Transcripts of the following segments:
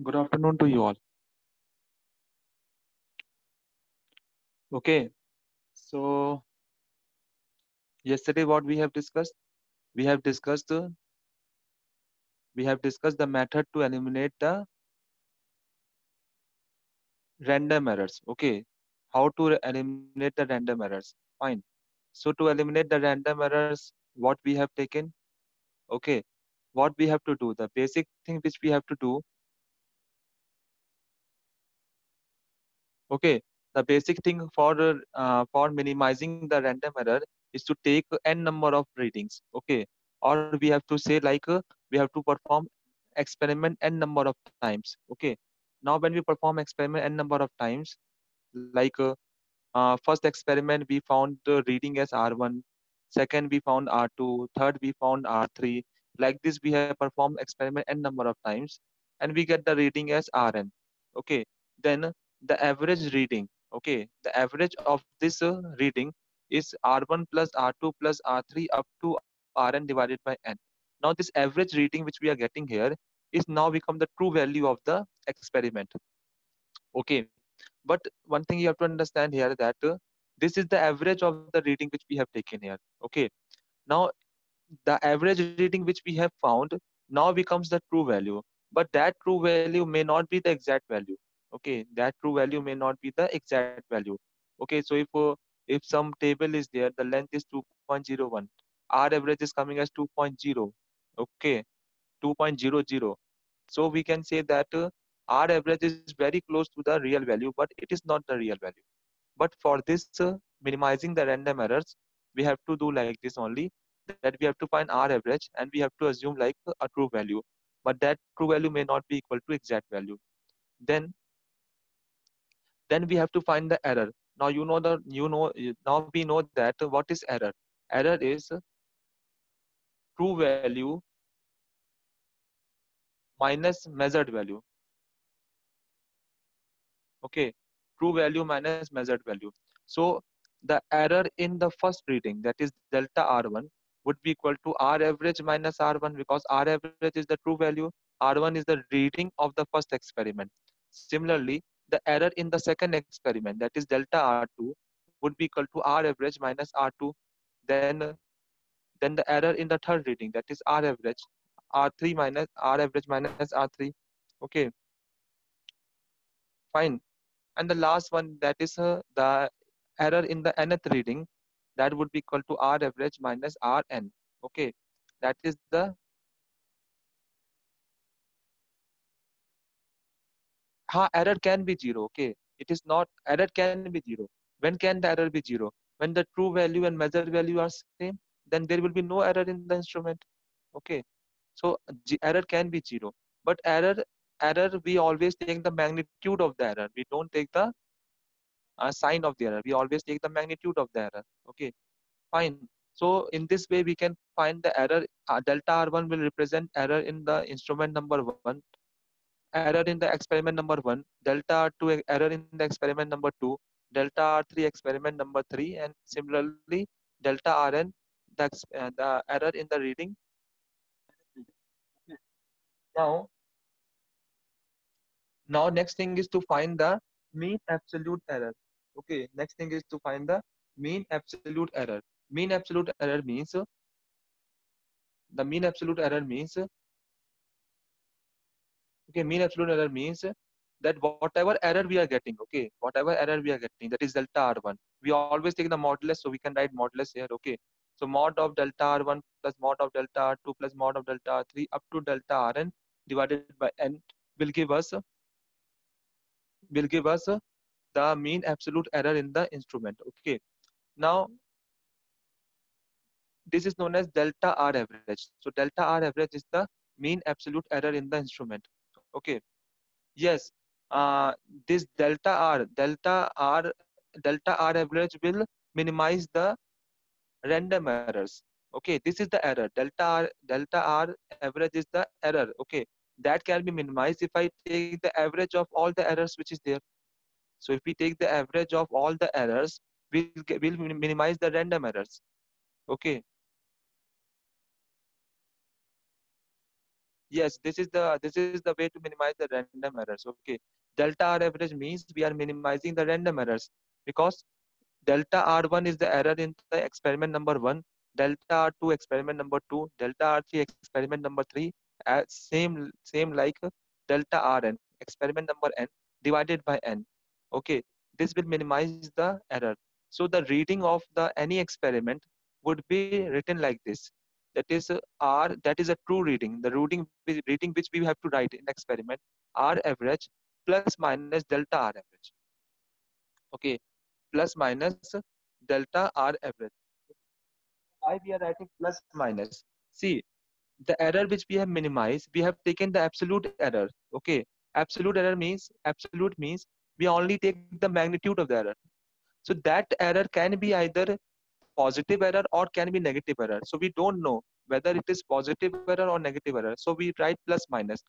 Good afternoon to you all. Okay, so yesterday what we have discussed? We have discussed we have discussed the method to eliminate the random errors. Okay, how to eliminate the random errors? Fine. So to eliminate the random errors, what we have taken? Okay, what we have to do? The basic thing which we have to do. Okay, the basic thing for minimizing the random error is to take n number of readings. Okay, or we have to say like we have to perform experiment n number of times. Okay, now when we perform experiment n number of times, like first experiment we found the reading as R1, second we found R2, third we found R3. Like this we have performed experiment n number of times, and we get the reading as Rn. Okay, then the average reading. Okay, the average of this reading is R1 plus R2 plus R3 up to Rn divided by n. Now this average reading which we are getting here is now become the true value of the experiment. Okay, but one thing you have to understand here that this is the average of the reading which we have taken here. Okay, now the average reading which we have found now becomes the true value, but that true value may not be the exact value. Okay, that true value may not be the exact value. Okay, so if some table is there, the length is 2.01, r average is coming as 2.0. Okay, 2.00. So we can say that r average is very close to the real value, but it is not the real value. But for this minimizing the random errors, we have to do like this only, that we have to find r average and we have to assume like a true value. But that true value may not be equal to exact value. Then we have to find the error. Now now we know that what is error. Error is true value minus measured value. Okay, true value minus measured value. So the error in the first reading, that is delta R1, would be equal to R average minus R1, because R average is the true value, R1 is the reading of the first experiment. Similarly, the error in the second experiment, that is delta R2, would be equal to R average minus R2. Then the error in the third reading, that is R average, R3 minus R average minus R3. Okay, fine. And the last one, that is the error in the nth reading, that would be equal to R average minus Rn. Okay, that is the error can be zero. Okay, it is not, error can be zero. When can the error be zero? When the true value and measured value are same, then there will be no error in the instrument. Okay, so error can be zero, but error we always take the magnitude of the error. We don't take the sign of the error. We always take the magnitude of the error. Okay, fine. So in this way, we can find the error. Delta R1 will represent error in the instrument number one, error in the experiment number one, delta R2 error in the experiment number two, delta R3 experiment number three, and similarly delta Rn, the error in the reading. Now, next thing is to find the mean absolute error. Okay, next thing is to find the mean absolute error. Mean absolute error means the mean absolute error means okay, mean absolute error means that whatever error we are getting, okay, whatever error we are getting, that is delta R1. We always take the modulus, so we can write modulus here, okay. So mod of delta R1 plus mod of delta R2 plus mod of delta R3 up to delta Rn divided by n will give us will give us the mean absolute error in the instrument. Okay. Now this is known as delta R average. So delta R average is the mean absolute error in the instrument. Okay. Yes, this delta R average will minimize the random errors. Okay, this is the error. Delta R average is the error. Okay, that can be minimized if I take the average of all the errors which is there. So if we take the average of all the errors, we'll minimize the random errors. Okay, Yes, this is the way to minimize the random errors. Okay, delta R average means we are minimizing the random errors because delta R1 is the error in the experiment number 1, delta R2 experiment number 2, delta R3 experiment number 3, same like delta Rn experiment number n divided by n. Okay, this will minimize the error. So the reading of the any experiment would be written like this. That is R, that is a true reading. The reading which we have to write in experiment R average plus minus delta R average. Okay, plus minus delta R average. Why we are writing plus minus? See, the error which we have minimized, we have taken the absolute error. Okay, absolute means we only take the magnitude of the error. So that error can be either positive error or can be negative error. So we don't know whether it is positive error or negative error. So we write plus minus.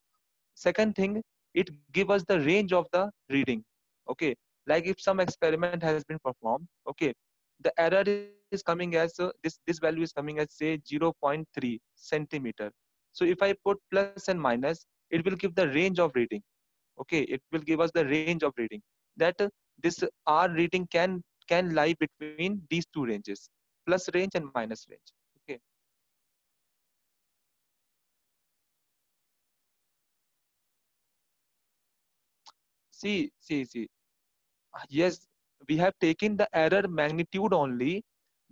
Second thing, it give us the range of the reading. Okay, like if some experiment has been performed, okay, the error is coming as this value is coming as say 0.3 centimeter. So if I put plus and minus, it will give the range of reading. Okay, it will give us the range of reading that this R reading can lie between these two ranges, plus range and minus range. Okay, see. Yes, we have taken the error magnitude only,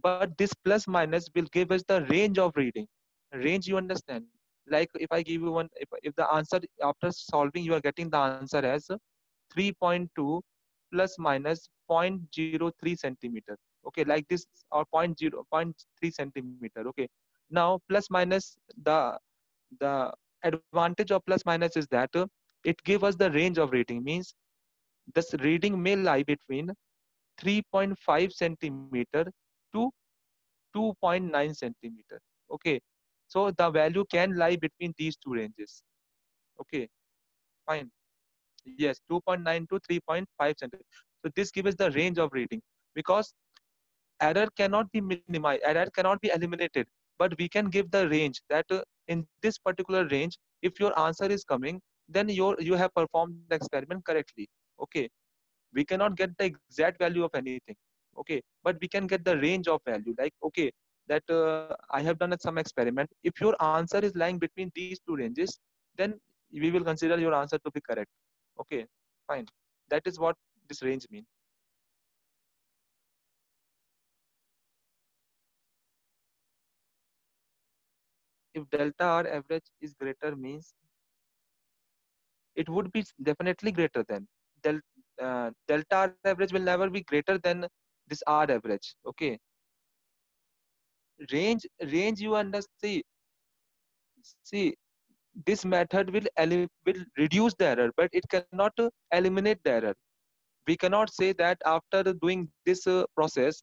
but this plus minus will give us the range of reading. Range, you understand? Like if I give you one, if the answer after solving you are getting the answer as 3.2 plus minus 0.03 centimeter. Okay, like this or zero point 0.3 centimeter. Okay, now plus minus the advantage of plus minus is that it gives us the range of reading. Means this reading may lie between 3.5 centimeter to 2.9 centimeter. Okay, so the value can lie between these two ranges. Okay, fine. Yes, 2.9 to 3.5 centimeter. So this gives us the range of reading because error cannot be minimized, error cannot be eliminated, but we can give the range that in this particular range, if your answer is coming, then you have performed the experiment correctly. Okay, we cannot get the exact value of anything. Okay, but we can get the range of value, like okay, that I have done some experiment. If your answer is lying between these two ranges, then we will consider your answer to be correct. Okay, fine. That is what this range means. If delta R average is greater means it would be definitely greater than del, delta R average will never be greater than this R average. Okay, range you understand. See, this method will reduce the error, but it cannot eliminate the error. We cannot say that after doing this process,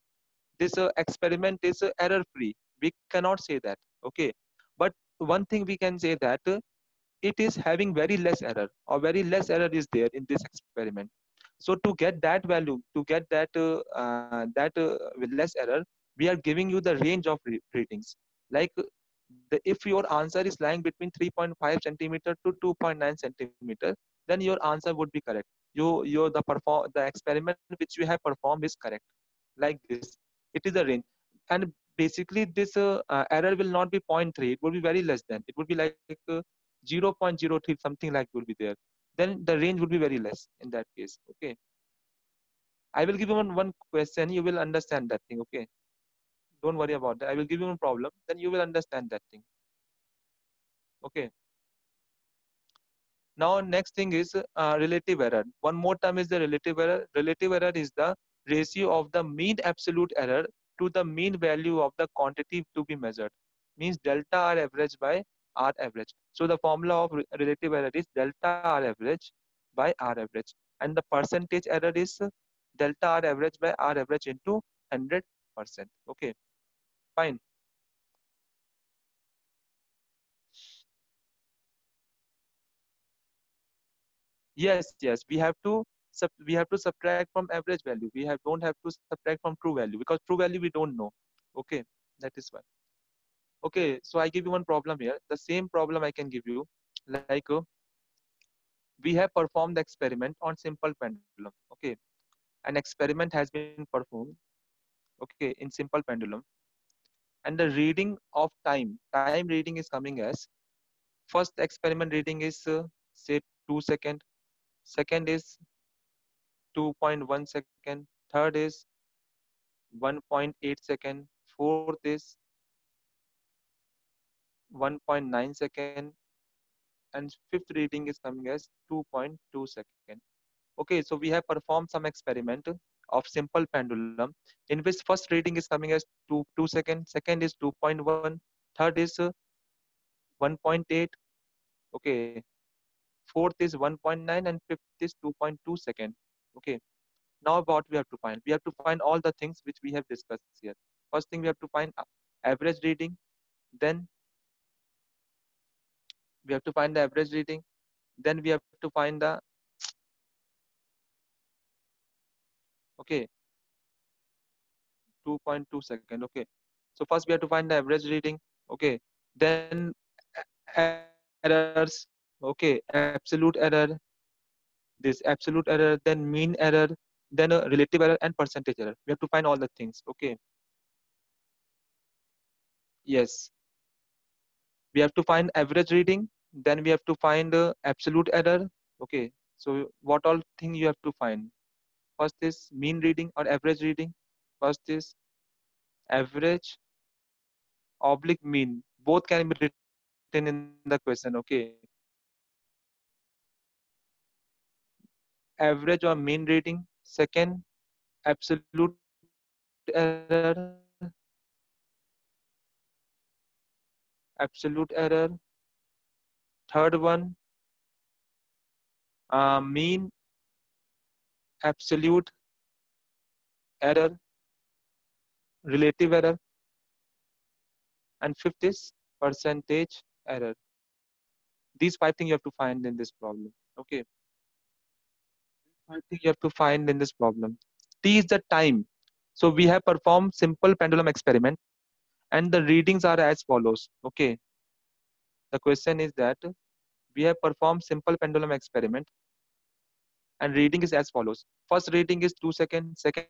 this experiment is error free. We cannot say that. Okay, but one thing we can say that it is having very less error, or very less error is there in this experiment. So to get that value, to get with less error, we are giving you the range of readings. Like if your answer is lying between 3.5 centimeter to 2.9 centimeter, then your answer would be correct. The experiment which you have performed is correct. Like this, it is a range, and basically this error will not be zero point 0.3. It would be very less than. It would be like 0.03, something like will be there. Then the range would be very less in that case. Okay, I will give you one question. You will understand that thing. Okay, don't worry about that. I will give you one problem. Then you will understand that thing. Okay. Now, next thing is relative error. One more term is the relative error. Relative error is the ratio of the mean absolute error to the mean value of the quantity to be measured. Means delta R average by R average. So the formula of relative error is delta R average by R average. And the percentage error is delta R average by R average into 100%. Okay, fine. Yes, we have to subtract from average value. We have don't have to subtract from true value because true value we don't know. Okay, that is why. Okay, so I give you one problem here. The same problem I can give you. Like we have performed the experiment on simple pendulum. Okay, an experiment has been performed. Okay, in simple pendulum, and the reading of time reading is coming as first experiment reading is say 2 second, second is 2.1 second, third is 1.8 second, fourth is 1.9 second, and fifth reading is coming as 2.2 second. Okay, so we have performed some experiment of simple pendulum in which first reading is coming as 2 2 second, second is 2.1, third is 1.8. Okay, fourth is 1.9, and fifth is 2.2 second. Okay, now what we have to find? We have to find all the things which we have discussed here. First thing we have to find average reading, then we have to find the average reading, then we have to find the okay 2.2 second. Okay, so first we have to find the average reading. Okay, then errors. Okay, absolute error, this absolute error, then mean error, then a relative error and percentage error. We have to find all the things. Okay, yes, we have to find average reading, then we have to find absolute error. Okay, so what all thing you have to find? First is mean reading or average reading. First is average oblique mean. Both can be written in the question. Okay, average or mean reading. Second, absolute error. Absolute error. Third one, mean absolute error, relative error, and fifth is percentage error. These five things you have to find in this problem. Okay, five things you have to find in this problem. T is the time. So we have performed simple pendulum experiment, and the readings are as follows. Okay, the question is that we have performed simple pendulum experiment, and reading is as follows. First reading is 2 seconds, second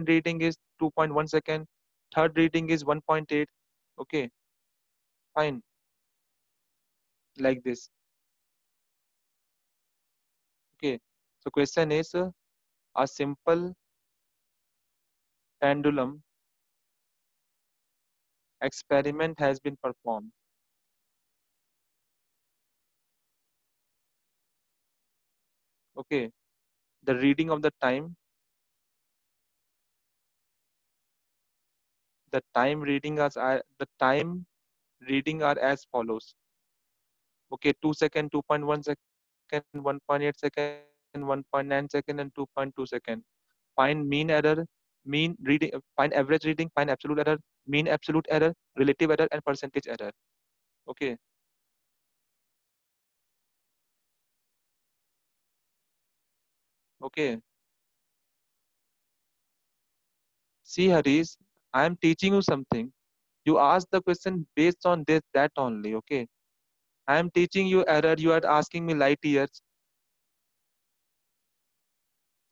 reading is 2.1 second, third reading is 1.8. Okay, fine, like this. Okay, so question is a simple pendulum experiment has been performed. Okay, the reading of the time reading are as follows. Okay, 2 second, 2.1 second, 1.8 second, 1.9 second, and 2.2 second. Find mean error, mean reading, find average reading, find absolute error, mean absolute error, relative error, and percentage error. Okay, okay. See, Harish, I am teaching you something. You ask the question based on this, that only. Okay, I am teaching you error. You are asking me light years.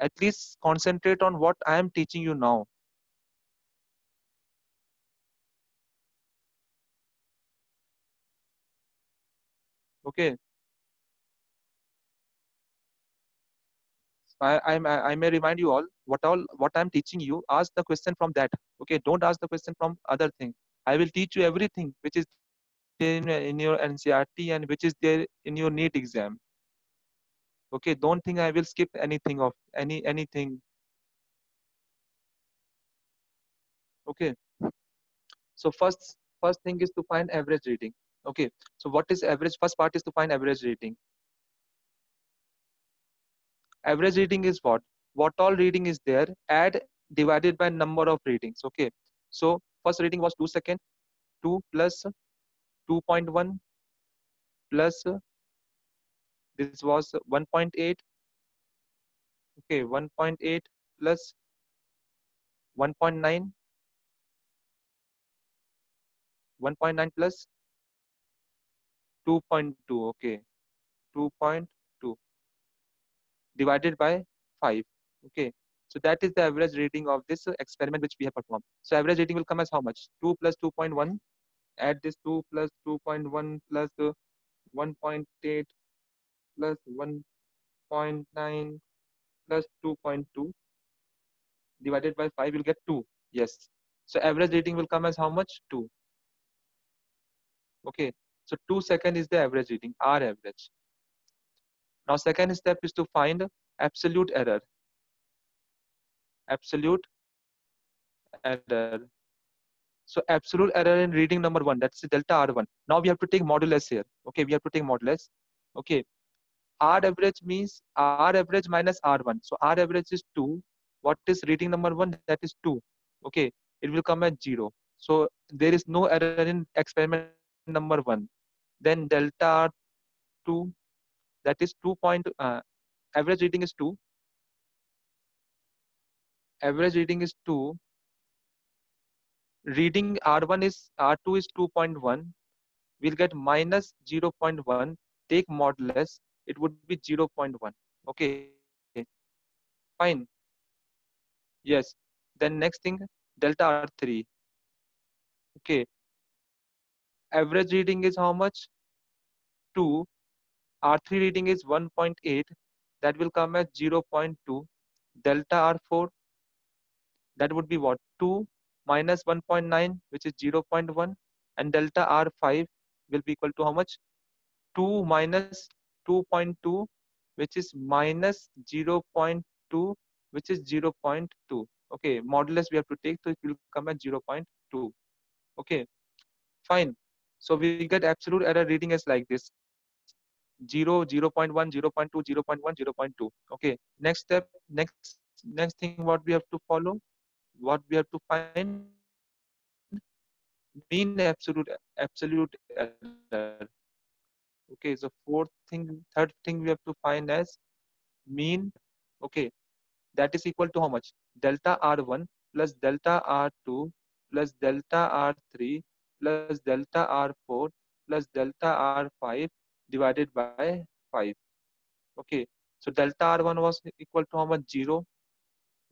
At least concentrate on what I am teaching you now. Okay, I may remind you all what I'm teaching you. Ask the question from that. Okay, don't ask the question from other thing. I will teach you everything which is there in your NCRT and which is there in your NEET exam. Okay, don't think I will skip anything of anything. Okay, so first thing is to find average reading. Okay, so what is average? First part is to find average reading. Average reading is what? What all reading is there? Add divided by number of readings. Okay, so first reading was 2 second. 2 plus 2.1 plus this was 1.8. Okay, 1.8 plus 1.9, 1.9 plus 2.2. Okay, 2.2 divided by 5. Okay, so that is the average reading of this experiment which we have performed. So average reading will come as how much? 2 plus 2.1. Add this 2 plus 2.1 plus 1.8 plus 1.9 plus 2.2 divided by 5 will get 2. Yes. So average reading will come as how much? 2. Okay. So 2 seconds is the average reading, R average. Now second step is to find absolute error. Absolute error. So absolute error in reading number 1, that's delta R1. Now we have to take modulus here. Okay, we have to take modulus. Okay. R average means R average minus R1. So R average is 2. What is reading number 1? That is 2. Okay. It will come at 0. So there is no error in experiment number 1. Then delta R2, that is 2 point, average reading is 2. Average reading is 2. Reading R1 is R2 is 2.1. We'll get minus 0.1. Take modulus. It would be 0.1. Okay. Fine. Yes. Then next thing, delta R3. Okay. Average reading is how much? 2. R3 reading is 1.8. That will come as 0.2. Delta R4, that would be what? 2 minus 1.9, which is 0.1. And delta R5 will be equal to how much? 2 minus 2.2, which is minus 0.2, which is 0.2. Okay. Modulus we have to take, so it will come at 0.2. Okay. Fine. So we get absolute error reading as like this: 0, 0.1, 0.2, 0.1, 0.2. Okay. Next step, next thing what we have to follow, what we have to find, mean absolute error. Okay. So third thing we have to find as mean. Okay. That is equal to how much? Delta R1 plus delta R2 plus delta R3 plus delta R4 plus delta R5 divided by 5. Okay. So delta R1 was equal to how much? 0.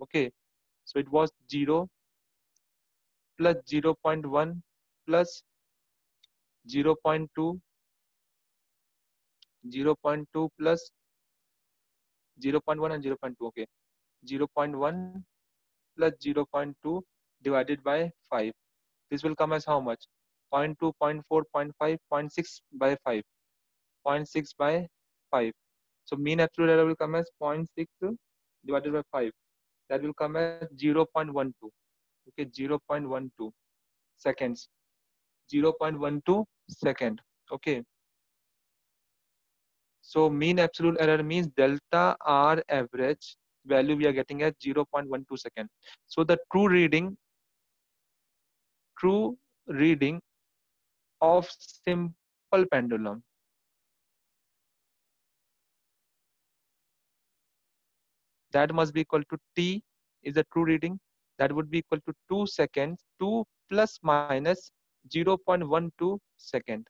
Okay. So it was 0 plus 0.1 plus 0.2, 0.2 plus 0.1 and 0.2. Okay. 0.1 plus 0.2 divided by 5. This will come as how much? 0.2, 0.4, 0.5, 0.6 by 5. 0.6 by 5. So mean absolute error will come as 0.6 divided by 5. That will come as 0.12. Okay, 0.12 seconds. 0.12 second. Okay. So mean absolute error means delta R average value we are getting at 0.12 second. So the true reading of simple pendulum, that must be equal to t is the true reading. That would be equal to 2 seconds, 2 plus minus 0.12 second.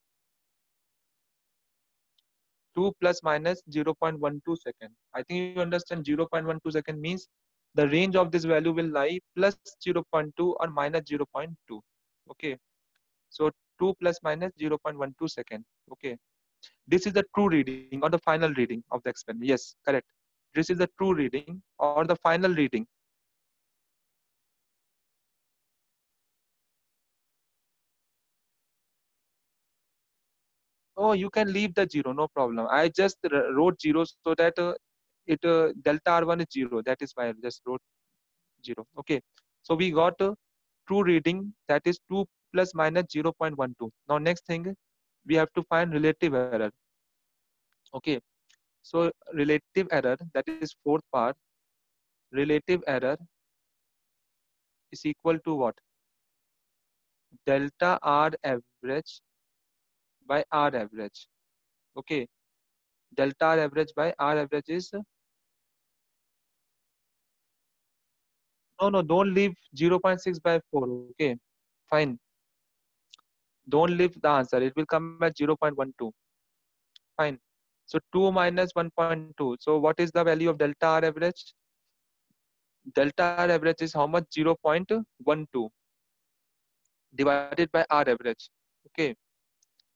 2 plus minus 0.12 second. I think you understand 0.12 second means the range of this value will lie plus 0.2 or minus 0.2. Okay. So 2 plus minus 0.12 second. Okay. This is the true reading or the final reading of the experiment. Yes, correct. This is the true reading or the final reading. Oh, you can leave the 0, no problem. I just wrote 0 so that it delta R1 is 0. That is why I just wrote 0. Okay. So we got true reading, that is 2 plus minus 0.12. Now next thing, we have to find relative error. Okay. So relative error, that is fourth part. Relative error is equal to what? Delta R average by R average. Okay. Delta R average by R average is, no, don't leave 0.6 by 4. Okay. Fine. Don't leave the answer. It will come at 0.12. Fine. So 2 minus 1.2. So what is the value of delta R average? Delta R average is how much? 0.12 divided by R average. Okay.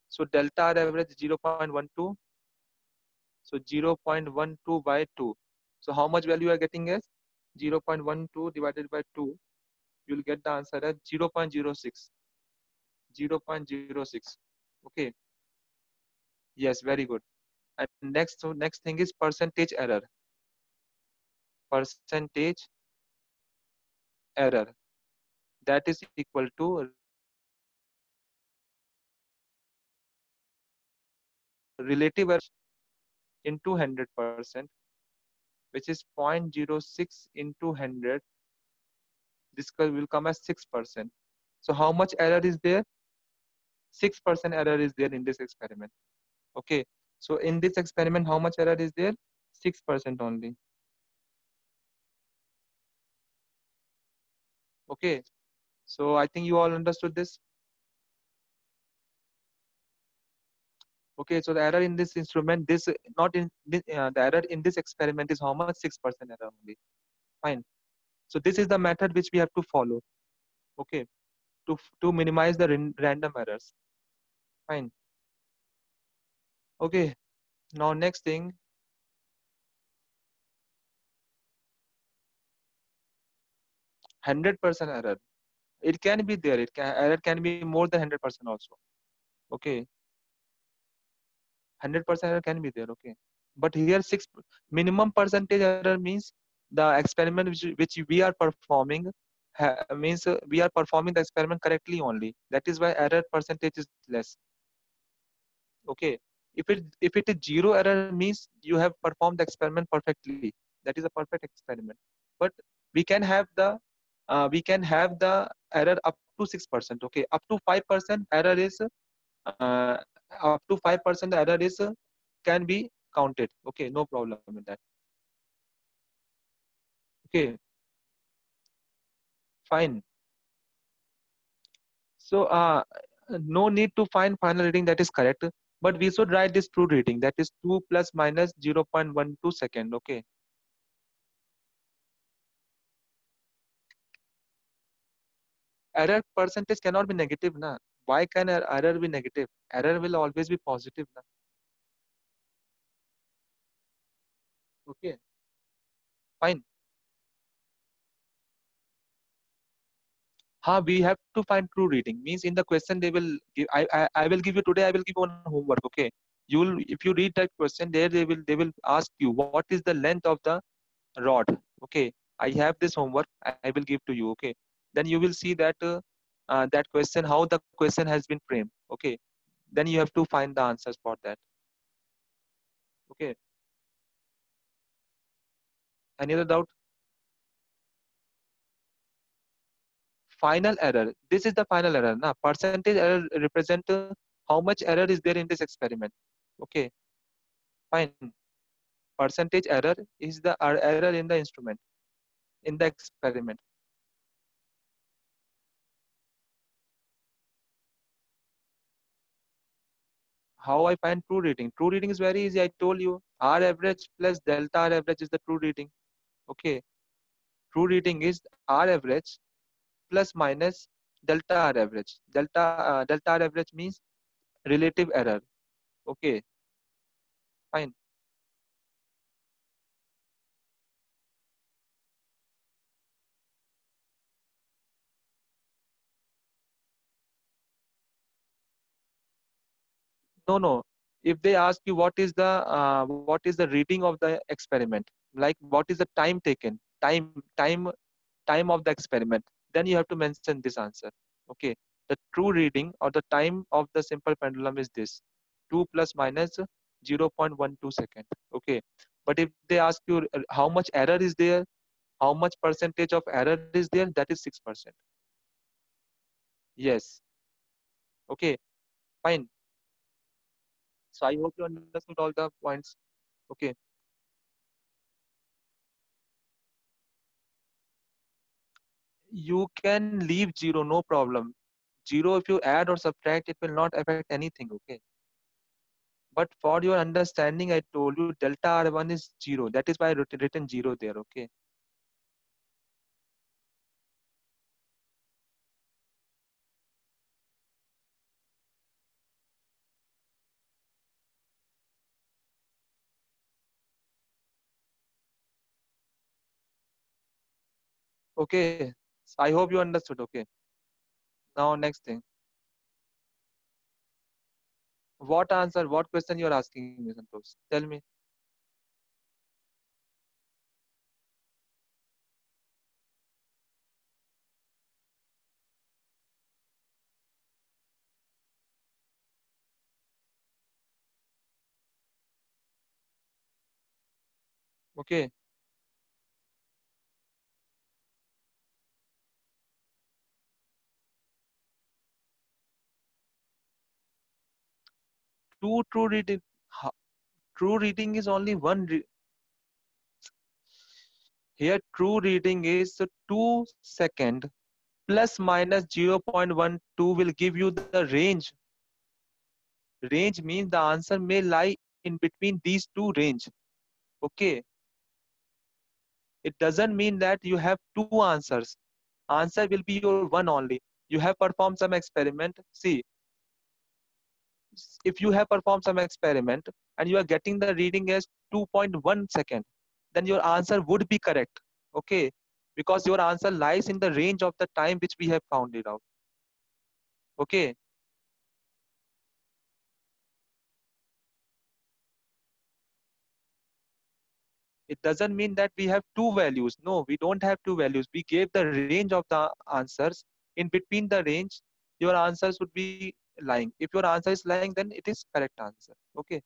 So delta R average is 0.12. So 0.12 by 2. So how much value you are getting as? 0.12 divided by 2. You will get the answer as 0.06. 0.06. Okay. Yes, very good. And next, so next thing is percentage error. Percentage error. That is equal to relative error into 100%, which is 0.06 into 100. This will come as 6%. So how much error is there? 6% error is there in this experiment. Okay. So in this experiment, how much error is there? 6% only. Okay. So I think you all understood this. Okay. So the error in this instrument, this not in this, the error in this experiment is how much? 6% error only. Fine. So this is the method which we have to follow. Okay. To minimize the random errors. Fine. Okay. Now next thing, 100% error. It can be there. Error can be more than 100% also. Okay. 100% error can be there. Okay. But here six minimum percentage error means the experiment which we are performing means we are performing the experiment correctly only. That is why error percentage is less. Okay. If it is zero error means you have performed the experiment perfectly. That is a perfect experiment. But we can have the error up to 6%. Okay, up to 5% error is uh, up to 5% error is can be counted. Okay, no problem in that. Okay, fine. So no need to find final reading, that is correct. But we should write this true reading, that is 2 plus minus 0.12 second. Okay. Error percentage cannot be negative, na. Why can error be negative? Error will always be positive, na. Okay, fine. We have to find true reading. Means in the question they will give. I will give you today. I will give you one homework. Okay, you will, if you read that question there, they will ask you what is the length of the rod. Okay, I have this homework. I will give to you. Okay, then you will see that that question, how the question has been framed. Okay, then you have to find the answers for that. Okay, any other doubt? Final error. This is the final error. Na percentage error represent how much error is there in this experiment. Okay, fine. Percentage error is the error in the instrument, in the experiment. How I find true reading? True reading is very easy. I told you R average plus delta R average is the true reading. Okay, true reading is R average plus minus delta R average. Delta R average means relative error. Okay, fine. No, no. If they ask you what is the reading of the experiment, like what is the time taken, time of the experiment, then you have to mention this answer. Okay. The true reading or the time of the simple pendulum is this: 2 plus minus 0.12 second. Okay. But if they ask you how much error is there, how much percentage of error is there, that is 6%. Yes. Okay. Fine. So I hope you understood all the points. Okay. You can leave zero, no problem. Zero, if you add or subtract, it will not affect anything. Okay. But for your understanding, I told you delta R1 is 0. That is why I written 0 there. Okay. Okay. So I hope you understood. Okay. Now next thing. What answer? What question you are asking me, Santosh? Tell me. Okay. True reading. True reading is only one. Here, true reading is 2 second plus minus 0.12 will give you the range. Range means the answer may lie in between these two range. Okay. It doesn't mean that you have two answers. Answer will be your one only. You have performed some experiment. See, if you have performed some experiment and you are getting the reading as 2.1 second, then your answer would be correct. Okay. Because your answer lies in the range of the time which we have found it out. Okay. It doesn't mean that we have two values. No, we don't have two values. We gave the range of the answers. In between the range, your answers would be lying. If your answer is lying, then it is correct answer. Okay.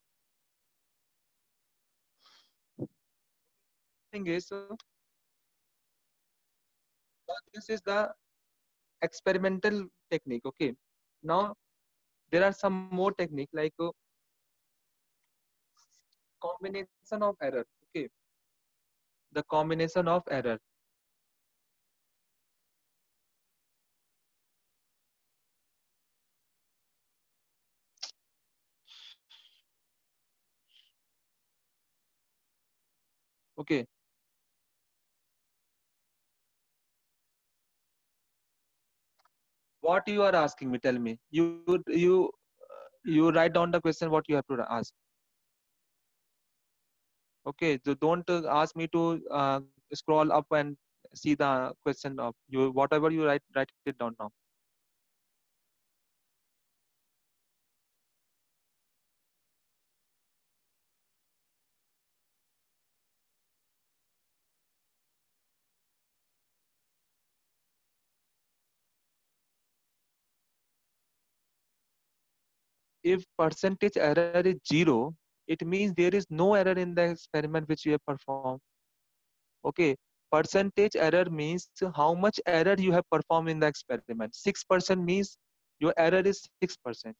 Thing is, this is the experimental technique. Okay. Now there are some more technique like combination of error. Okay. The combination of error. Okay. What you are asking me? Tell me. You write down the question. What you have to ask. Okay, so don't ask me to scroll up and see the question of you. Whatever you write it down now. If percentage error is 0, it means there is no error in the experiment which you have performed. Okay, percentage error means how much error you have performed in the experiment. 6% means your error is 6%.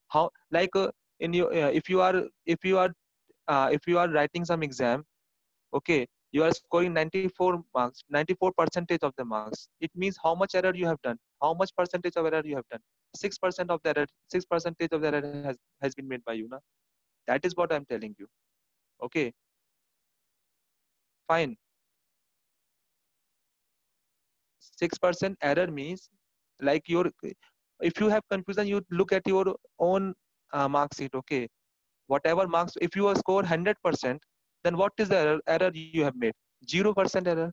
How like in your if you are writing some exam. Okay, you are scoring 94 marks, 94 percentage of the marks. It means how much error you have done, how much percentage of error you have done. 6% of the error, 6% of the error has been made by you. Na? That is what I'm telling you. Okay, fine. 6% error means like your, if you have confusion, you look at your own mark sheet. Okay, whatever marks, if you score 100%, then what is the error you have made? 0% error.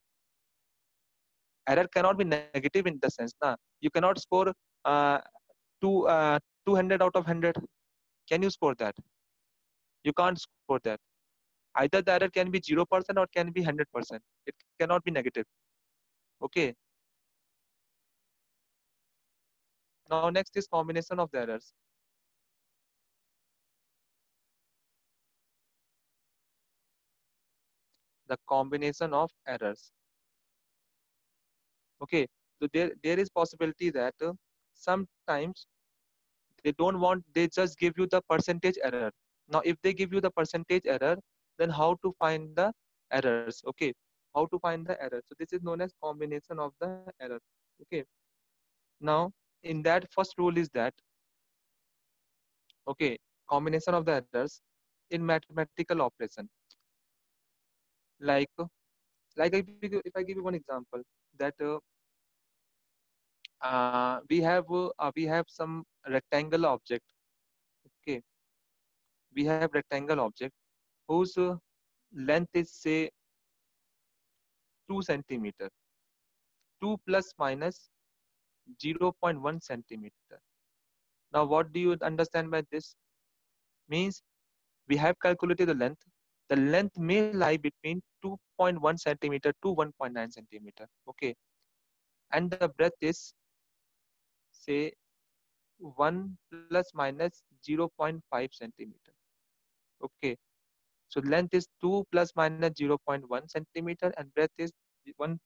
Error cannot be negative in the sense na you cannot score uh, 200 out of 100. Can you score that? You can't score that. Either the error can be 0% or can be 100%. It cannot be negative. Okay. Now next is combination of the errors. The combination of errors. Okay, so there is possibility that sometimes they don't want, they just give you the percentage error. Now if they give you the percentage error, then how to find the errors? Okay, how to find the error? So this is known as combination of the error. Okay, now in that first rule is that, okay, combination of the errors, in mathematical operation. Like if I give you one example that we have some rectangle object. Okay, we have rectangle object whose length is say 2 centimeter, 2 plus minus 0.1 centimeter. Now, what do you understand by this? Means we have calculated the length. The length may lie between 2.1 centimeter to 1.9 centimeter. Okay, and the breadth is say 1 plus minus 0.5 centimeter. Okay, so length is 2 plus minus 0.1 centimeter and breadth is 1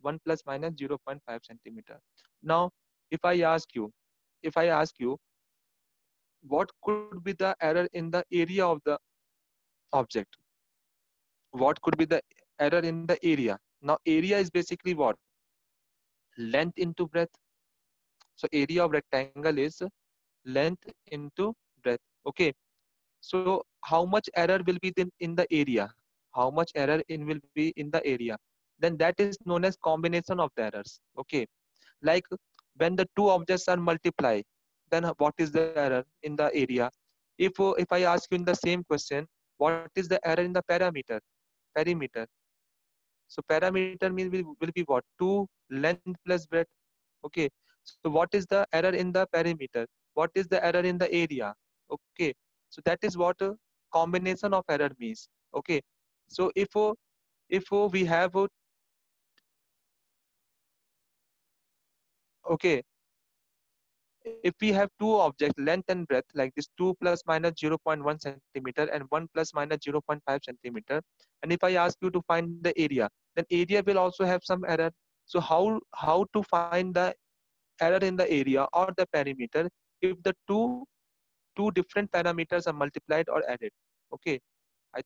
1 plus minus 0.5 centimeter. Now, if I ask you, if I ask you, what could be the error in the area of the object? What could be the error in the area? Now, area is basically what? Length into breadth. So, area of rectangle is length into breadth. Okay. So, how much error will be in the area? How much error in will be in the area? Then that is known as combination of the errors. Okay. Like when the two objects are multiplied, then what is the error in the area? If I ask you in the same question, what is the error in the parameter? Perimeter. So parameter means will be what? 2 length plus breadth. Okay. So what is the error in the perimeter? What is the error in the area? Okay. So that is what combination of error means. Okay. So if we have okay, if we have two objects, length and breadth, like this 2 plus minus 0.1 centimeter and 1 plus minus 0.5 centimeter, and if I ask you to find the area, then area will also have some error. So how to find the error in the area or the perimeter if the two different parameters are multiplied or added? Okay, I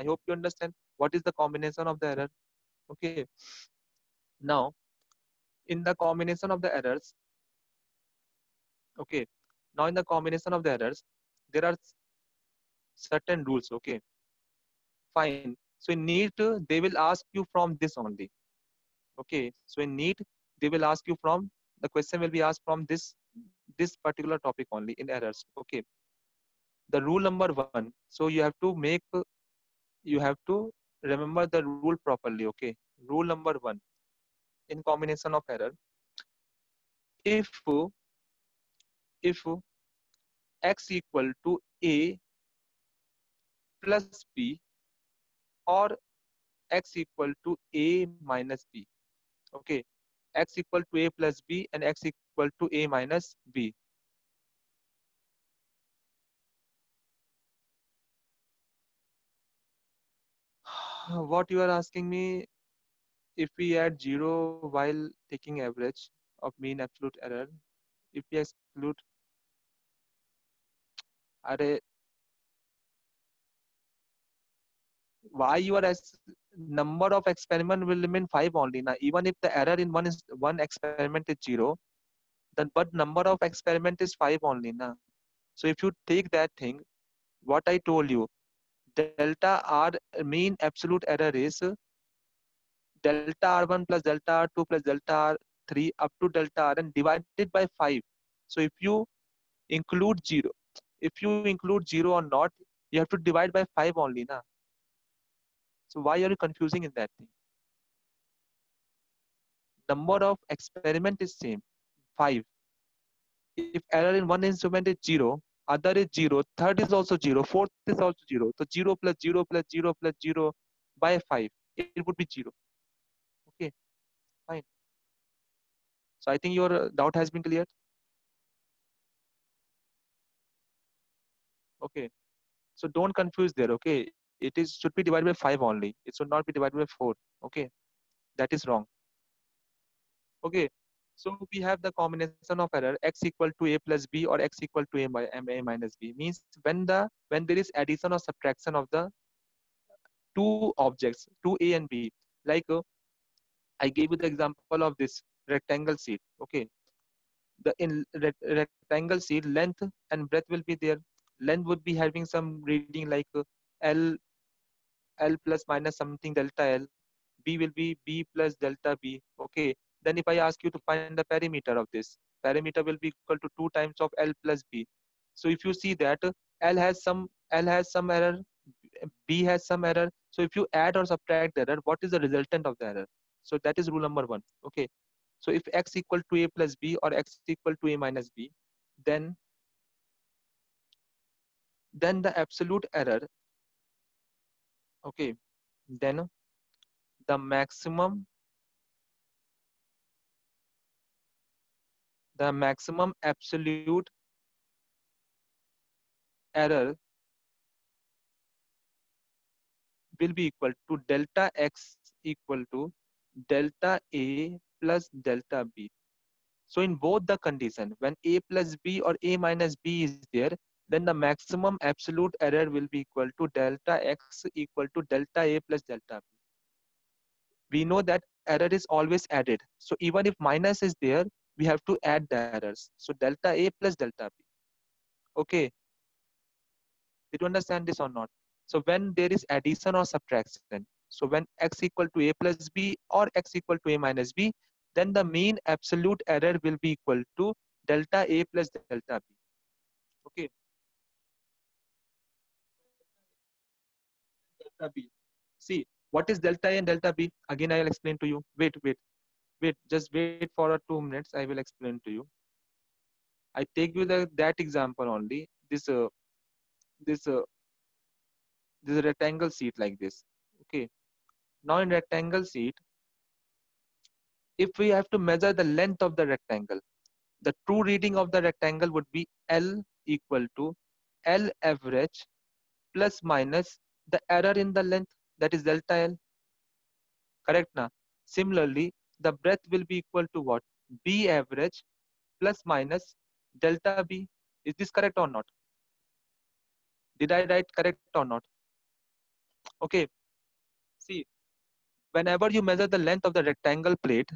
hope you understand what is the combination of the error. Okay, now in the combination of the errors, okay, now in the combination of the errors, there are certain rules. Okay, fine. So in NEET, they will ask you from this only. Okay, so in NEET, they will ask you from the question will be asked from this particular topic only in errors. Okay, the rule number one. So you have to remember the rule properly. Okay, rule number one in combination of error. If x equal to a plus b or x equal to a minus b. Okay, x equal to a plus b and x equal to a minus b. What you are asking me, if we add 0 while taking average of mean absolute error, if we exclude, are why you are as number of experiment will remain 5 only now, even if the error in one experiment is 0, then but number of experiment is 5 only now. So if you take that thing, what I told you, delta r mean absolute error is delta r1 plus delta r2 plus delta r3 up to delta rn divided by 5. So if you include 0, if you include 0 or not, you have to divide by 5 only na. So why are you confusing in that thing? Number of experiment is same, 5. If error in one instrument is 0, other is 0, third is also 0, fourth is also 0. So 0 plus 0 plus 0 plus 0 by 5, it would be 0. Okay, fine. So I think your doubt has been cleared. Okay. So don't confuse there. Okay. It is should be divided by 5 only. It should not be divided by 4. Okay. That is wrong. Okay. So we have the combination of error x equal to a plus b or x equal to a minus b means when there is addition or subtraction of the two objects, two a and b. Like I gave you the example of this rectangle sheet. Okay. The in rectangle sheet length and breadth will be there. Length would be having some reading like L L plus minus something delta L. B will be B plus delta B. Okay. Then if I ask you to find the perimeter of this, perimeter will be equal to 2 times of L plus B. So if you see that L has some error, B has some error. So if you add or subtract the error, what is the resultant of the error? So that is rule number one. Okay. So if x equal to a plus b or x equal to a minus b, then then the absolute error, okay, then the maximum absolute error will be equal to delta x equal to delta a plus delta b. So in both the condition, when a plus b or a minus b is there, then the maximum absolute error will be equal to delta x equal to delta a plus delta b. We know that error is always added. So even if minus is there, we have to add the errors. So delta a plus delta b. Okay, did you understand this or not? So when there is addition or subtraction, so when x equal to a plus b or x equal to a minus b, then the mean absolute error will be equal to delta a plus delta b. Okay, delta b. See, what is delta a and delta b? Again, I will explain to you. Wait. Just wait for 2 minutes. I will explain to you. I take you that example only. This this rectangle sheet like this. Okay. Now in rectangle sheet, if we have to measure the length of the rectangle, the true reading of the rectangle would be L equal to L average plus minus the error in the length, that is delta L. Correct now? Similarly, the breadth will be equal to what? B average plus minus delta B. Is this correct or not? Did I write correct or not? Okay. See, whenever you measure the length of the rectangle plate,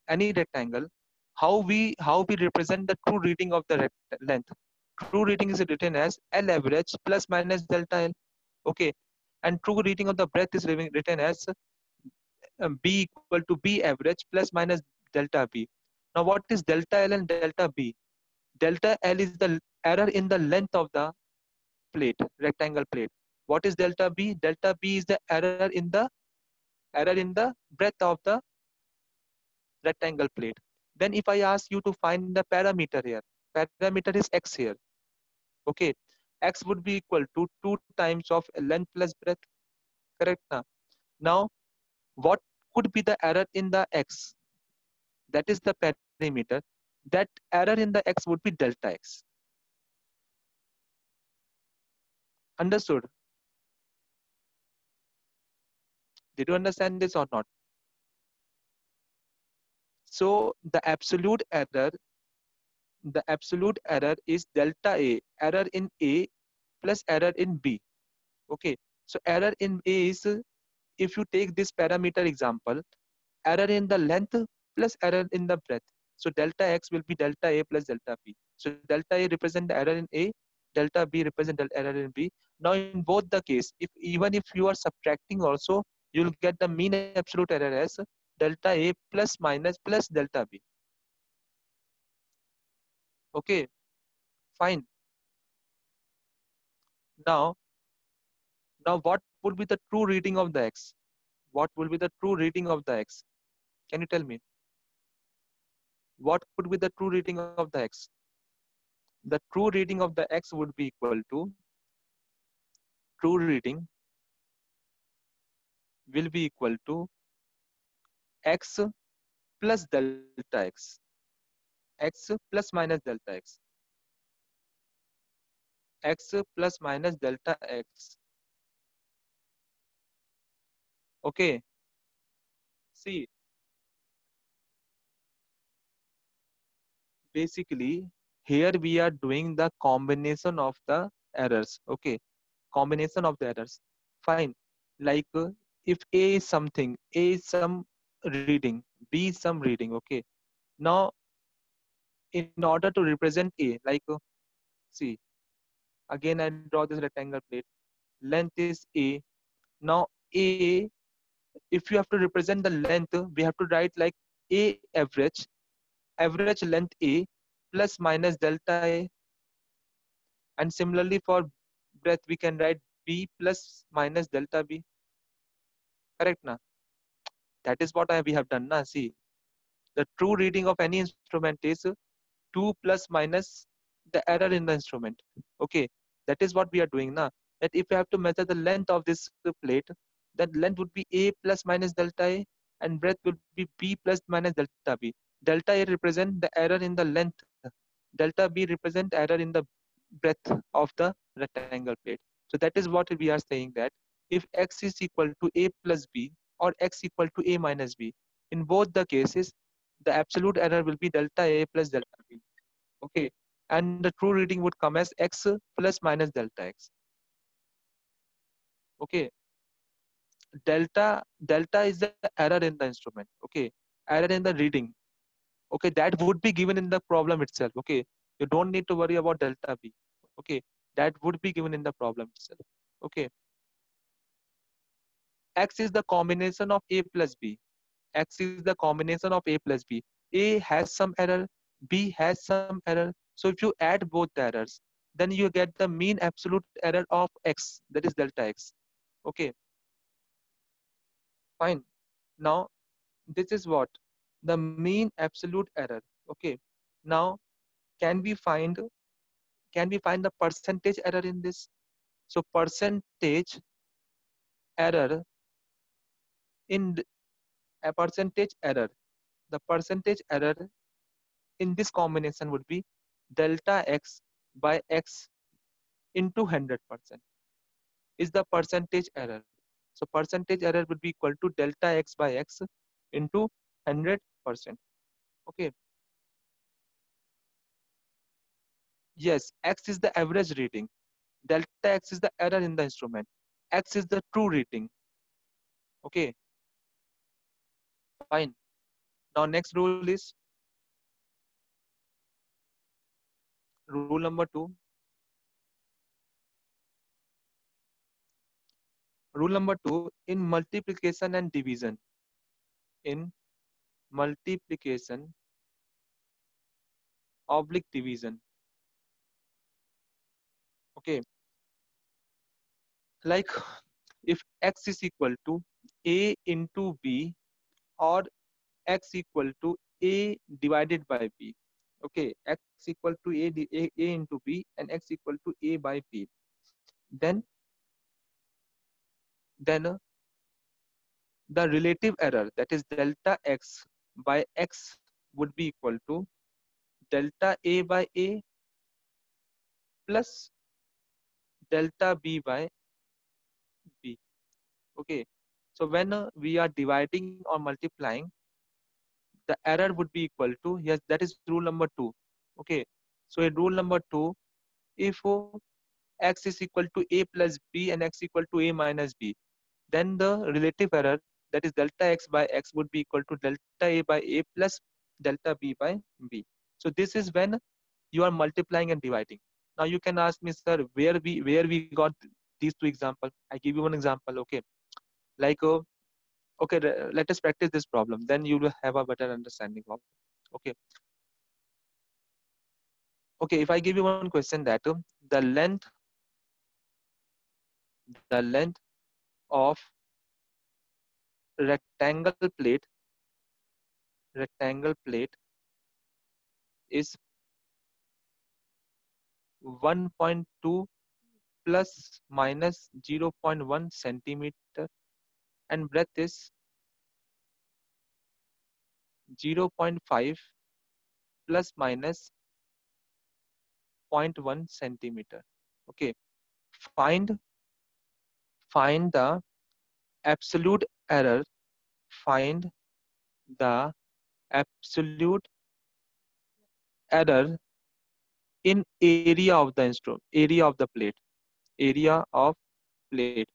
any rectangle, how we represent the true reading of the length. True reading is written as L average plus minus delta L. Okay, and true reading of the breadth is written as B equal to B average plus minus delta B. Now, what is delta L and delta B? Delta L is the error in the length of the plate, rectangle plate. What is delta B? Delta B is the error in the breadth of the rectangle plate. Then if I ask you to find the parameter here, parameter is x here. Okay, x would be equal to 2 times of length plus breadth. Correct now? Now, what could be the error in the x? That is the parameter. That error in the x would be delta x. Understood? Did you understand this or not? So the absolute error is delta A, error in A plus error in B. Okay. So error in A is, if you take this parameter example, error in the length plus error in the breadth. So delta X will be delta A plus delta B. So delta A represent the error in A, delta B represent the error in B. Now in both the case, even if you are subtracting also, you'll get the mean absolute error as delta A plus minus plus delta B. Okay, fine. Now, now what would be the true reading of the X? What will be the true reading of the X? Can you tell me? What could be the true reading of the X? The true reading of the X would be equal to, true reading will be equal to X plus delta X. X plus minus delta X. X plus minus delta X. Okay. See, basically, here we are doing the combination of the errors. Okay. Combination of the errors. Fine. Like if A is something, A is some reading, B is some reading. Okay. Now, in order to represent A, like, see, Again, I draw this rectangle plate. Length is A. Now A, if you have to represent the length, we have to write like A average, average length A plus minus delta A. And similarly for breadth, we can write B plus minus delta B. Correct na? That is what we have done na. See, the true reading of any instrument is 2 plus minus the error in the instrument. Okay, that is what we are doing now. That if you have to measure the length of this plate, that length would be A plus minus delta A, and breadth would be B plus minus delta B. Delta A represent the error in the length. Delta B represent error in the breadth of the rectangle plate. So that is what we are saying, that if x is equal to A plus B or x equal to A minus B, in both the cases, the absolute error will be delta A plus delta B. Okay, and the true reading would come as x plus minus delta x. Okay, delta is the error in the instrument. Okay, error in the reading. Okay, that would be given in the problem itself. Okay, you don't need to worry about delta B. Okay, that would be given in the problem itself. Okay, x is the combination of A plus B. X is the combination of A plus B. A has some error, B has some error. So if you add both the errors, then you get the mean absolute error of x, that is delta x. Okay, fine. Now this is what? The mean absolute error. Okay. Now can we find the percentage error in this? So percentage error in a percentage error. The percentage error in this combination would be delta x by x into 100% is the percentage error. So percentage error would be equal to delta x by x into 100%. Okay. Yes, x is the average reading. Delta x is the error in the instrument. X is the true reading. Okay, fine. Now next rule is rule number 2. Rule number 2, in multiplication and division. In multiplication oblique division. Okay, like if x is equal to a into b, or x equal to a divided by b. Okay, x equal to a into b and x equal to a by b. Then then the relative error, that is delta x by x, would be equal to delta a by a plus delta b by b. Okay, so when we are dividing or multiplying, the error would be equal to, yes, that is rule number 2. Okay, so in rule number 2, if x is equal to a plus b and x equal to a minus b, then the relative error, that is delta x by x, would be equal to delta a by a plus delta b by b. So this is when you are multiplying and dividing. Now you can ask me, sir, where we got these two examples. I give you one example. Okay, like okay, let us practice this problem, then you will have a better understanding of. Okay, okay, if I give you one question, that the length of rectangle plate rectangle plate is 1.2 plus minus 0.1 centimeter, and breadth is 0.5 plus minus zero point 0.1 centimeter. Okay, find the absolute error. Find the absolute error in area of the instrument, area of plate.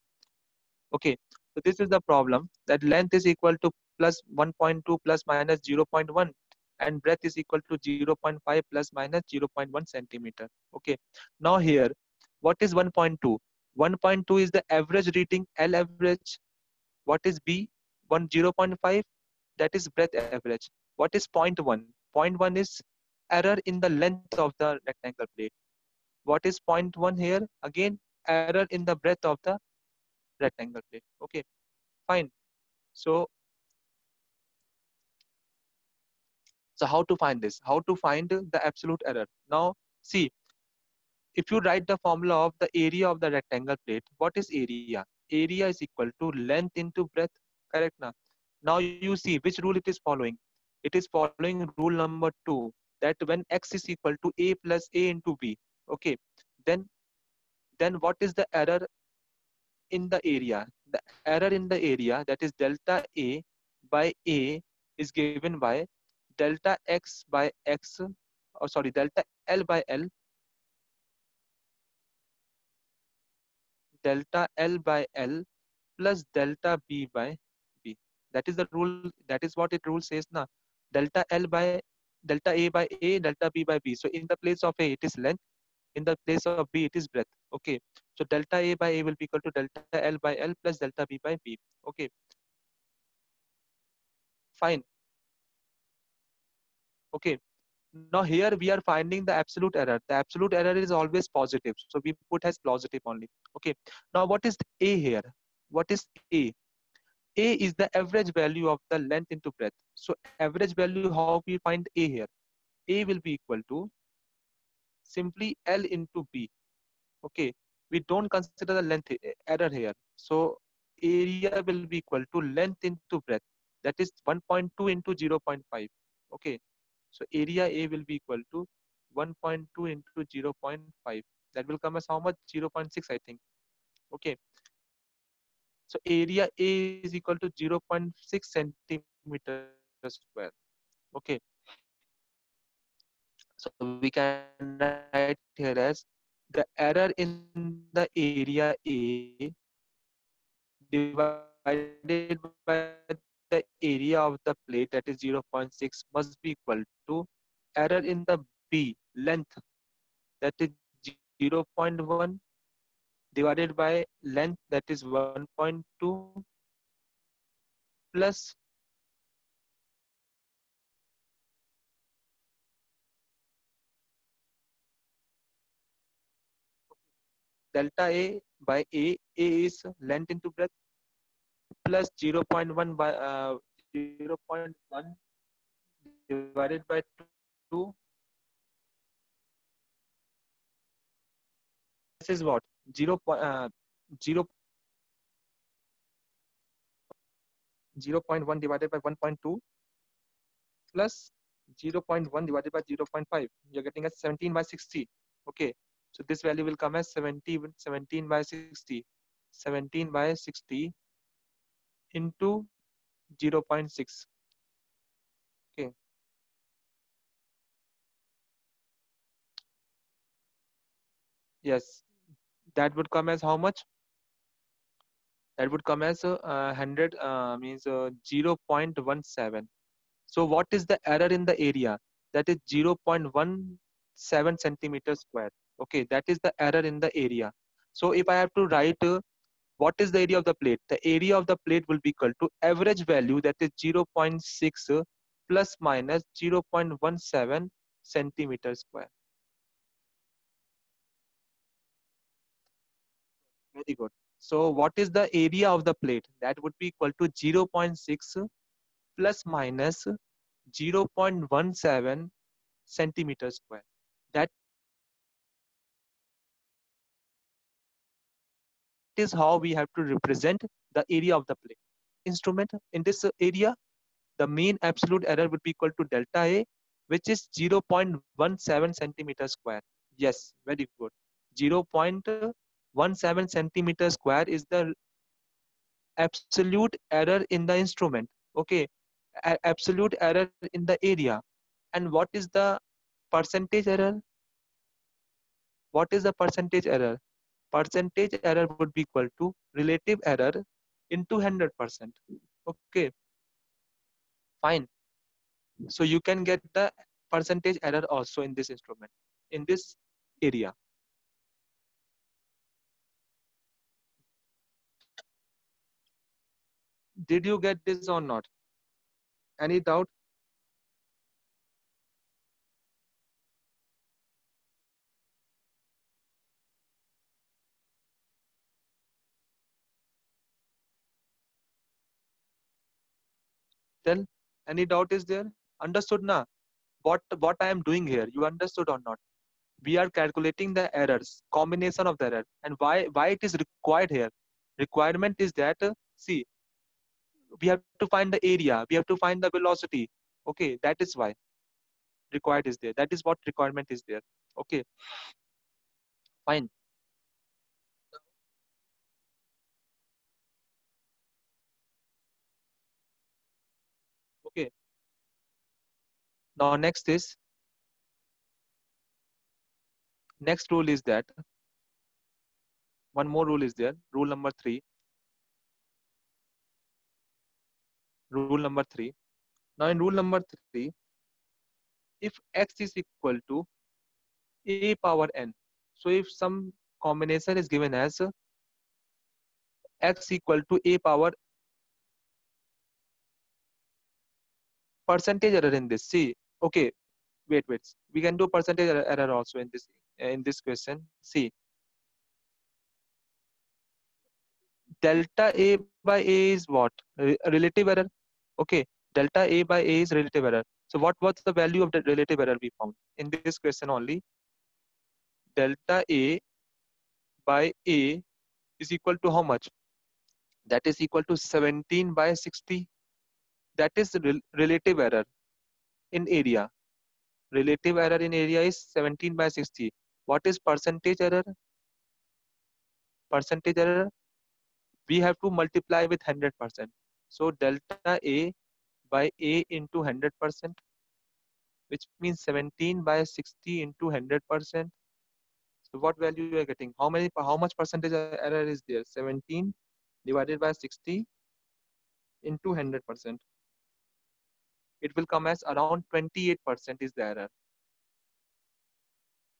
Okay, so this is the problem, that length is equal to plus 1.2 plus minus 0.1, and breadth is equal to 0.5 plus minus 0.1 centimeter. Okay, now here What is 1.2? 1.2 is the average reading, L average. What is B? 0.5, that is breadth average. What is point 1? Point 1 is error in the length of the rectangle plate. What is point 1 here? Again, error in the breadth of the rectangle plate. Okay, fine. So, so how to find this? How to find the absolute error? Now, see, if you write the formula of the area of the rectangle plate, what is area? Area is equal to length into breadth. Correct now. Now you see which rule it is following. It is following rule number 2, that when x is equal to a plus a into b, okay, then what is the error in the area? The error in the area, that is delta a by a, is given by delta x by x, or sorry, delta l by l, delta l by l plus delta b by b. That is the rule. That is what it rule says now. Delta l by delta a by a, delta b by b. So in the place of a, it is length. In the place of b, it is breadth. Okay. So delta a by a will be equal to delta l by l plus delta b by b. Okay. Fine. Okay. Now here we are finding the absolute error. The absolute error is always positive. So we put as positive only. Okay. Now what is a here? What is a? A is the average value of the length into breadth. So average value, how we find A here? A will be equal to simply L into B. Okay. We don't consider the length error here. So area will be equal to length into breadth. That is 1.2 into 0.5. Okay. So area A will be equal to 1.2 into 0.5. That will come as how much? 0.6, I think. Okay. So area A is equal to 0.6 centimeter square. Okay. So we can write here as the error in the area A divided by the area of the plate, that is 0.6, must be equal to error in the B length, that is 0.1, divided by length, that is 1.2, plus delta A by A is length into breadth, plus 0.1 by 0.1 divided by 2, this is what? 0.1 divided by 1.2 plus 0.1 divided by 0.5. You're getting as 17 by 60. Okay. So this value will come as 17 by 60. 17 by 60 into 0.6. Okay. Yes. That would come as how much? That would come as 100, means 0.17. So what is the error in the area? That is 0.17 centimeters square. Okay, that is the error in the area. So if I have to write what is the area of the plate? The area of the plate will be equal to average value, that is 0.6 plus minus 0.17 centimeters square. Very good. So what is the area of the plate? That would be equal to 0.6 plus minus 0.17 centimeters square. That is how we have to represent the area of the plate. In this instrument, in this area, the main absolute error would be equal to delta A, which is 0.17 centimeters square. Yes, very good. 0.17 centimeter square is the absolute error in the instrument. Okay, absolute error in the area. And what is the percentage error? What is the percentage error? Percentage error would be equal to relative error into 100%. Okay, fine. So you can get the percentage error also in this instrument, in this area. Did you get this or not? Any doubt? Tell. Any doubt is there? Understood na? What I am doing here? You understood or not? We are calculating the errors, combination of the error, and why it is required here. Requirement is that see, we have to find the area, we have to find the velocity. Okay, that is why required is there. That is what requirement is there. Okay, fine. Okay, now next rule is that one more rule is there. Rule number three. Rule number three. Now in rule number three, if x is equal to a power n, so if some combination is given as x equal to a power, percentage error in this. See, okay, wait. We can do percentage error also in this question. See, delta a by a is what? Relative error. Okay, delta a by a is relative error. So what's the value of the relative error we found in this question only? Delta a by a is equal to how much? That is equal to 17 by 60. That is relative error in area. Relative error in area is 17 by 60. What is percentage error? Percentage error, we have to multiply with 100%. So delta A by A into 100%, which means 17 by 60 into 100%. So what value you are getting? How much percentage error is there? 17 divided by 60 into 100%. It will come as around 28% is the error.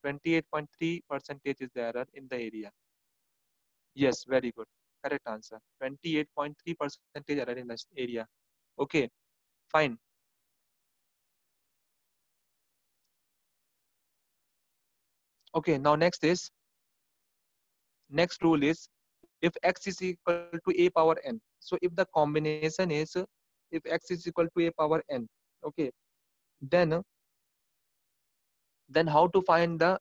28.3 percentage is the error in the area. Yes, very good. Correct answer. 28.3 percentage error in this area. Okay, fine. Okay, now next rule is if x is equal to a power n. So if the combination is if x is equal to a power n, okay, then how to find the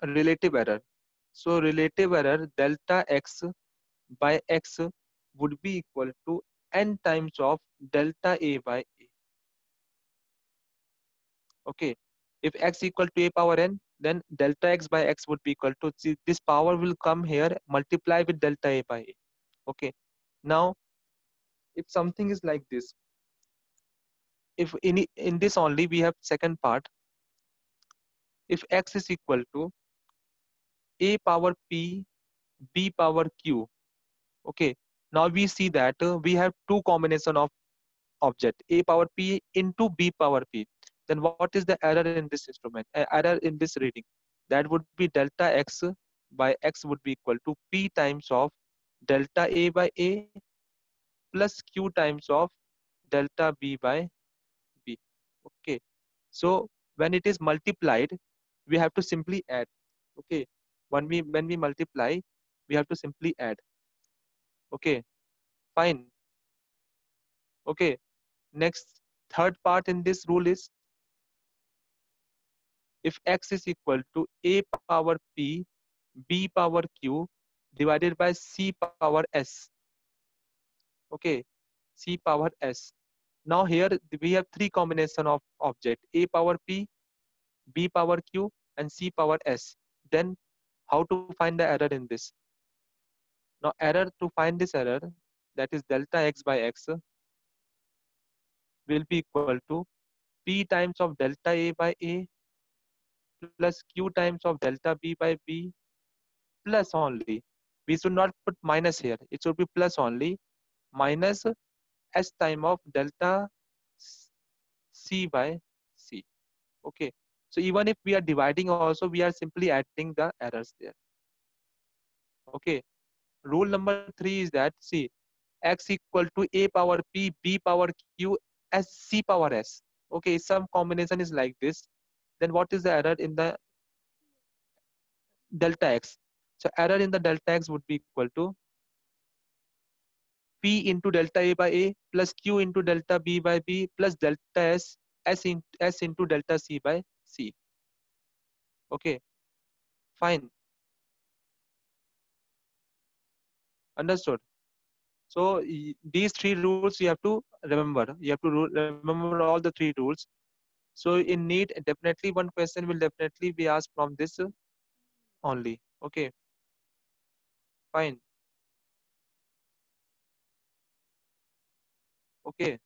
relative error? So relative error delta x by x would be equal to n times of delta a by a. Okay, if x equal to a power n, then delta x by x would be equal to, see, this power will come here, multiply with delta a by a. Okay, now if something is like this, if in this only we have second part, if x is equal to a power p b power q. Okay, now we see that we have two combination of object, a power p into b power p. Then what is the error in this instrument, error in this reading? That would be delta x by x would be equal to p times of delta a by a plus q times of delta b by b. Okay, so when it is multiplied, we have to simply add. Okay, when we multiply, we have to simply add. Okay, fine. Okay, next, third part in this rule is if x is equal to a power p b power q divided by c power s. Okay, c power s. Now here we have three combination of object, a power p b power q and c power s. Then how to find the error in this? Now error, to find this error, that is delta x by x will be equal to p times of delta a by a plus q times of delta b by b plus only. We should not put minus here. It should be plus only, minus s time of delta c by c. Okay. So even if we are dividing also, we are simply adding the errors there. Okay. Rule number three is that, see, x equal to a power p, b power q, s, c power s. Okay, some combination is like this. Then what is the error in the delta x? So error in the delta x would be equal to p into delta a by a plus q into delta b by b plus delta s, s into delta c by c. Okay, fine, understood. So these three rules you have to remember. You have to remember all the three rules. So in NEET, definitely one question will definitely be asked from this only. Okay, fine. Okay,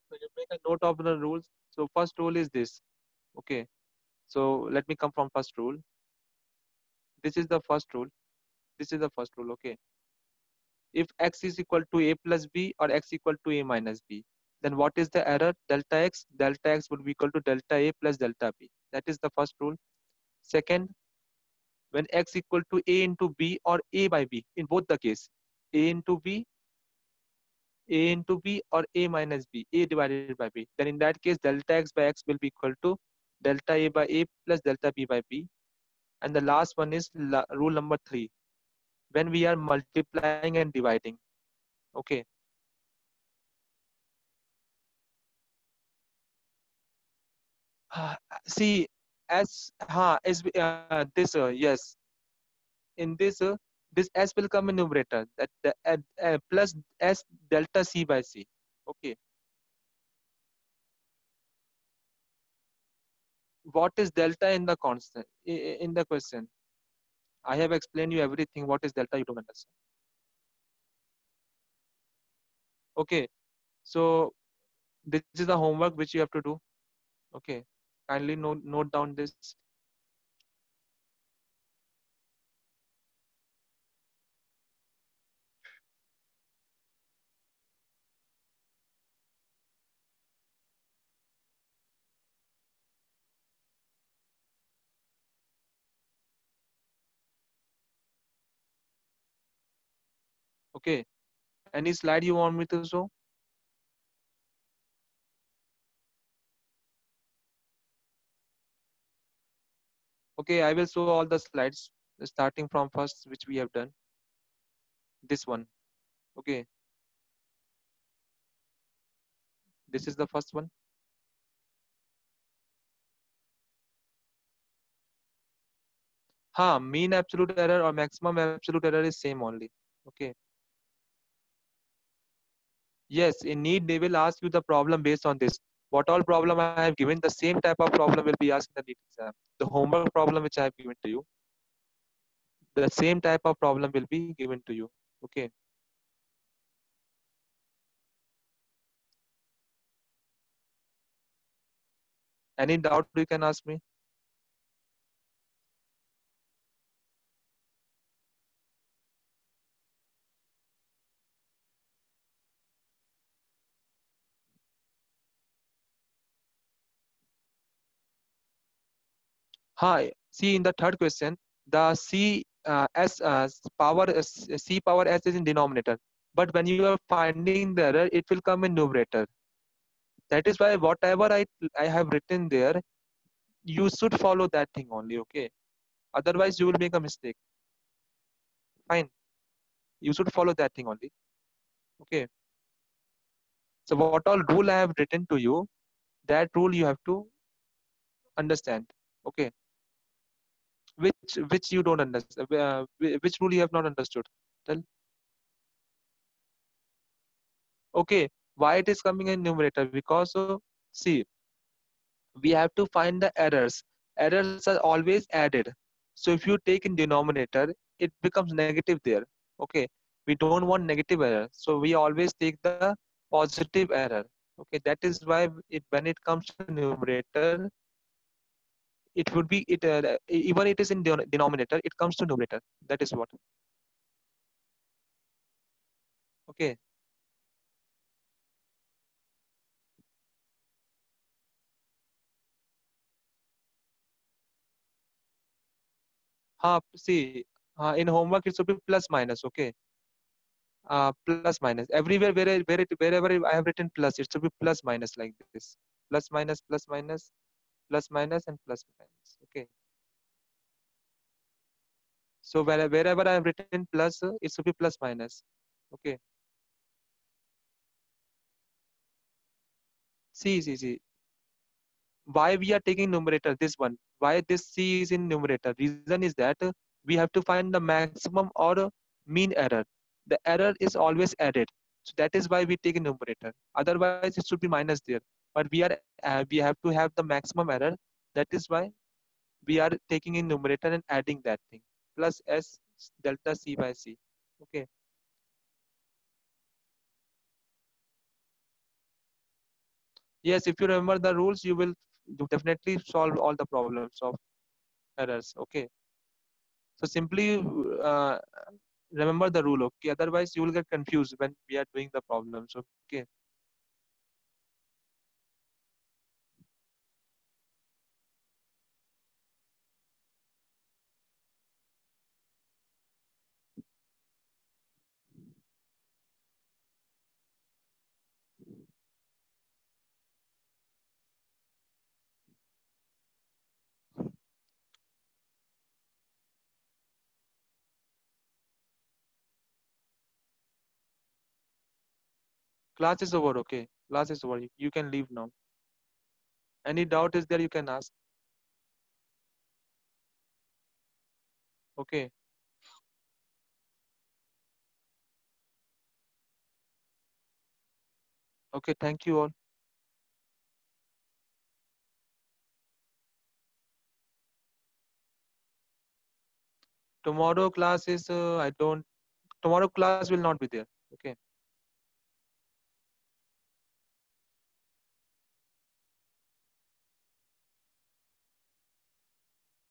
so you make a note of the rules. So first rule is this. Okay, so let me come from first rule. This is the first rule. This is the first rule. Okay, if x is equal to a plus b or x equal to a minus b, then what is the error? Delta x. Delta x would be equal to delta a plus delta b. That is the first rule. Second, when x equal to a into b or a by b, in both the case, a into b, a into b or a minus b, a divided by b, then in that case delta x by x will be equal to delta a by a plus delta b by b. And the last one is rule number 3, when we are multiplying and dividing. Okay, see, as is this yes, in this s will come in numerator, that the plus s delta c by c. Okay, what is delta in the constant in the question? I have explained you everything. What is delta? You don't understand. Okay, so this is the homework which you have to do. Okay, kindly note down this. Okay, any slide you want me to show? Okay, I will show all the slides starting from first, which we have done. This one. Okay, this is the first one. Mean absolute error or maximum absolute error is same only. Okay. Yes, in need they will ask you the problem based on this. What all problem I have given, the same type of problem will be asked in the NEET exam. The homework problem which I have given to you, the same type of problem will be given to you. Okay. Any doubt you can ask me? Hi. See in the third question, the C S power C power S is in denominator, but when you are finding the error, it will come in numerator. That is why whatever I have written there, you should follow that thing only. Okay. Otherwise, you will make a mistake. Fine. You should follow that thing only. Okay. So what all rule I have written to you, that rule you have to understand. Okay. Which you don't understand. Which rule you have not understood? Tell. Okay. Why it is coming in numerator? Because see, we have to find the errors. Errors are always added. So if you take in denominator, it becomes negative there. Okay. We don't want negative error. So we always take the positive error. Okay. That is why when it comes to numerator, it would be even it is in denominator, it comes to numerator. That is what. Okay. See, in homework it should be plus minus. Okay, plus minus everywhere wherever I have written plus, it should be plus minus like this. Plus minus, plus minus, plus minus, and plus minus. Okay. So wherever I have written plus, it should be plus minus. Okay. See. Why we are taking numerator? This one. Why this C is in numerator? Reason is that we have to find the maximum or mean error. The error is always added. So that is why we take in numerator. Otherwise, it should be minus there. But we have to have the maximum error. That is why we are taking in numerator and adding that thing. Plus S delta C by C. Okay. Yes, if you remember the rules, you will definitely solve all the problems of errors. Okay. So simply remember the rule. Okay. Otherwise, you will get confused when we are doing the problems. Okay. Class is over. Okay. Class is over. You can leave now. Any doubt is there, you can ask. Okay. Okay. Thank you all. Tomorrow class is I don't. Tomorrow class will not be there. Okay.